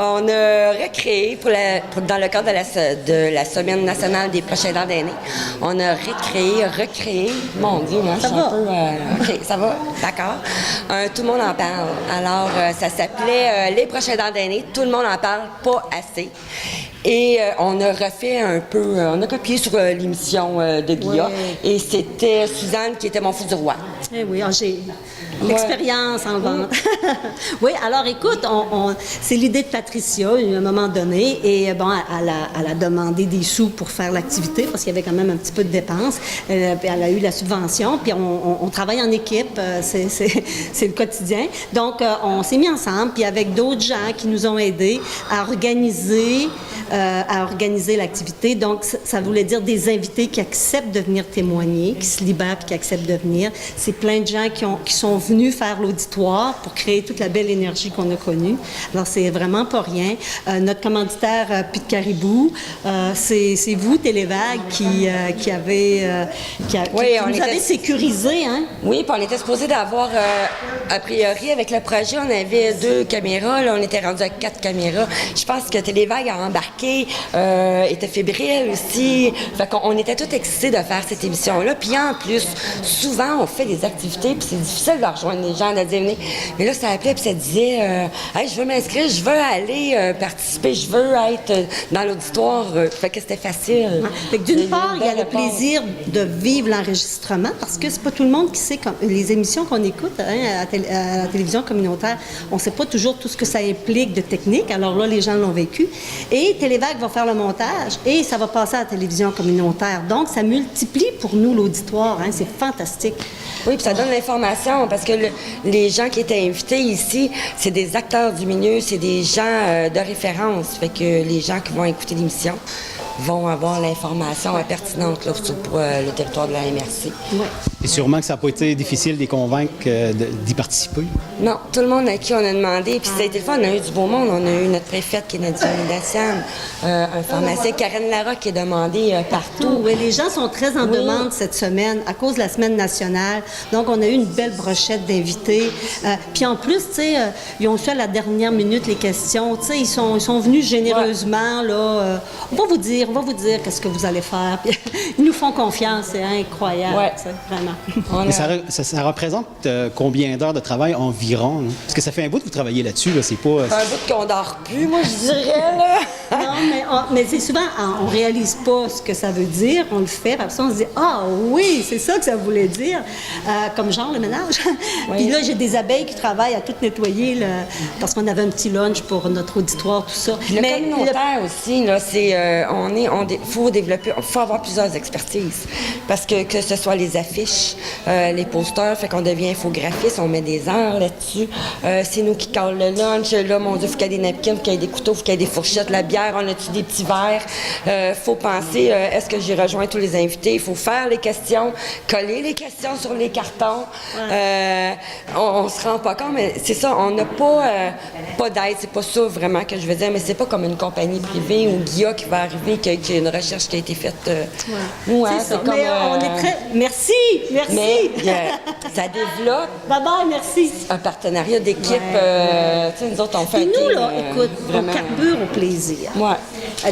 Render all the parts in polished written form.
On a recréé, dans le cadre de la Semaine nationale des proches aidants d'aînés, on a recréé, mon Dieu, moi, je suis un peu... OK, ça va, d'accord. Tout le monde en parle. Alors, ça s'appelait Les proches aidants d'aînés, tout le monde en parle, pas assez. Et on a refait un peu, on a copié sur l'émission de Guilla, et c'était Suzanne qui était Mon fou du roi. Eh oui, j'ai l'expérience en vente. Oui, alors écoute, c'est l'idée de Patricia, à un moment donné, et bon, elle a demandé des sous pour faire l'activité, parce qu'il y avait quand même un petit peu de dépenses. Puis elle a eu la subvention, puis on travaille en équipe, c'est le quotidien. Donc, on s'est mis ensemble, puis avec d'autres gens qui nous ont aidés à organiser l'activité. Donc, ça voulait dire des invités qui acceptent de venir témoigner, qui se libèrent puis qui acceptent de venir. C'est plein de gens qui sont venus faire l'auditoire pour créer toute la belle énergie qu'on a connue. Alors, c'est vraiment pas rien. Notre commanditaire, Pit Caribou, c'est vous, Télévague, qui nous avez sécurisé, hein? Oui, puis on était supposé d'avoir, a priori, avec le projet, on avait 2 caméras. Là, on était rendu à 4 caméras. Je pense que Télévague a embarqué, était fébrile aussi. Fait qu'on était tous excités de faire cette émission-là. Puis en plus, souvent, on fait des activités, puis c'est difficile de rejoindre les gens, de dire venez. Mais là, ça appelait, puis ça disait hey, je veux m'inscrire, je veux aller participer, je veux être dans l'auditoire. Fait que c'était facile. Fait que d'une part, il y a le plaisir de vivre l'enregistrement, parce que c'est pas tout le monde qui sait, les émissions qu'on écoute à la télévision communautaire, on ne sait pas toujours tout ce que ça implique de technique. Alors là, les gens l'ont vécu. Et Télévague va faire le montage et ça va passer à la télévision communautaire. Donc, ça multiplie pour nous l'auditoire. Hein, c'est fantastique. Oui, puis ça donne l'information parce que les gens qui étaient invités ici, c'est des acteurs du milieu, c'est des gens de référence. Fait que les gens qui vont écouter l'émission vont avoir l'information pertinente là, pour le territoire de la MRC. Ouais. Et sûrement que ça n'a pas été difficile de les convaincre d'y participer. Non, tout le monde à qui on a demandé, puis ça a été le fun, on a eu du beau monde, on a eu notre préfète qui est Nadine Dacian, un pharmacien, Karen Larocque qui est demandé partout. Oui, les gens sont très en demande cette semaine à cause de la semaine nationale. Donc, on a eu une belle brochette d'invités. Puis en plus, tu sais, ils ont su à la dernière minute les questions. Tu sais, ils sont venus généreusement, là. On va vous dire qu'est-ce que vous allez faire. Puis, ils nous font confiance, c'est incroyable, vraiment. Mais ça représente combien d'heures de travail environ? Hein? Parce que ça fait un bout que vous travaillez là-dessus, là, c'est pas... Un bout qu'on dort plus, moi, je dirais, là. Non, mais c'est souvent, on réalise pas ce que ça veut dire, on le fait, puis après ça, on se dit « Ah oui, c'est ça que ça voulait dire! Comme genre le ménage. Oui. Puis là, j'ai des abeilles qui travaillent à tout nettoyer, parce qu'on avait un petit lunch pour notre auditoire, tout ça. Puis le communautaire aussi, là, c'est... faut avoir plusieurs expertises. Parce que ce soit les affiches, les posters, fait qu'on devient infographiste, on met des heures là-dessus. C'est nous qui calent le lunch. Là, mon Dieu, il faut qu'il y ait des napkins, il faut qu'il y ait des couteaux, il faut qu'il y ait des fourchettes, la bière, on a-tu des petits verres. Faut penser, est-ce que j'ai rejoint tous les invités? Il faut faire les questions, coller les questions sur les cartons. Ouais. On se rend pas compte, mais c'est ça, on n'a pas d'aide. C'est pas ça vraiment que je veux dire, mais c'est pas comme une compagnie privée ou Guilla qui va arriver, qu'il y a une recherche qui a été faite. Nous, hein, c'est comme... Mais on est très... Merci! Mais ça développe... Bye-bye, merci! Un partenariat d'équipe. Tu sais, nous autres, on fait nous, là, écoute, vraiment... on carbure au plaisir. Ouais.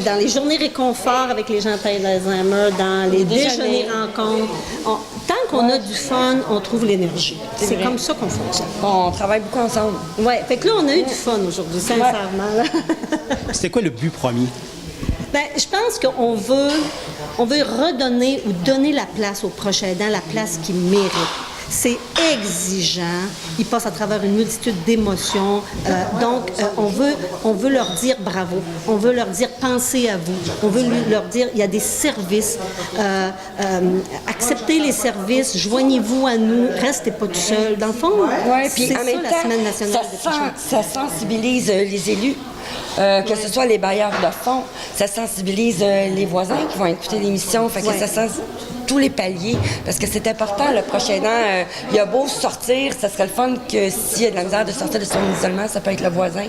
Dans les journées réconfort avec les gens atteints d'Alzheimer, dans les déjeuners rencontres, tant qu'on a du fun, on trouve l'énergie. C'est comme ça qu'on fonctionne. On travaille beaucoup ensemble. Oui, fait que là, on a eu du fun aujourd'hui, sincèrement. C'était quoi le but premier? Bien, je pense qu'on veut redonner ou donner la place aux proches aidants, la place qu'ils méritent. C'est exigeant. Ils passent à travers une multitude d'émotions. Donc, on veut leur dire bravo. On veut leur dire pensez à vous. On veut leur dire il y a des services. Acceptez les services. Joignez-vous à nous. Restez pas tout seul. Dans le fond, puis en même temps, la Semaine nationale ça sensibilise les élus. Que ce soit les bailleurs de fonds, ça sensibilise les voisins qui vont écouter l'émission. Fait que ça sensibilise tous les paliers, parce que c'est important, le prochain an, il a beau sortir, ça serait le fun que s'il y a de la misère de sortir de son isolement, ça peut être le voisin,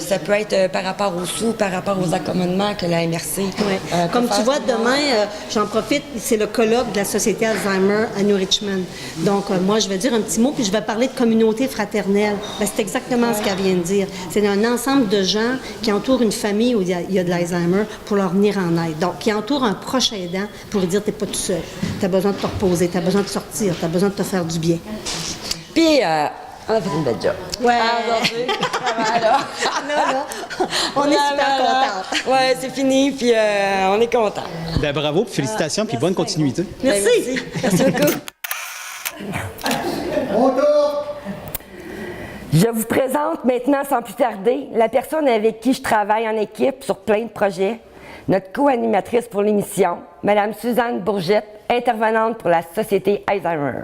ça peut être par rapport aux sous, par rapport aux accommodements que la MRC... Comme tu vois, demain, j'en profite, c'est le colloque de la Société Alzheimer à New Richmond. Donc, moi, je vais dire un petit mot, puis je vais parler de communauté fraternelle. Ben, c'est exactement ce qu'elle vient de dire. C'est un ensemble ensemble de gens qui entourent une famille où il y a de l'Alzheimer pour leur venir en aide. Donc, qui entourent un proche aidant pour lui dire, t'es pas tout seul. T'as besoin de te reposer, t'as besoin de sortir, t'as besoin de te faire du bien. Puis, on a fait une belle job. Ouais. Aujourd'hui, vraiment, là. Là, on est super contents. Ouais, c'est fini, puis on est contents. Ben, bravo, puis félicitations, puis bonne continuité. Merci. Merci beaucoup. Je vous présente maintenant, sans plus tarder, la personne avec qui je travaille en équipe sur plein de projets, notre co-animatrice pour l'émission, Mme Suzanne Bourgette, intervenante pour la Société Alzheimer.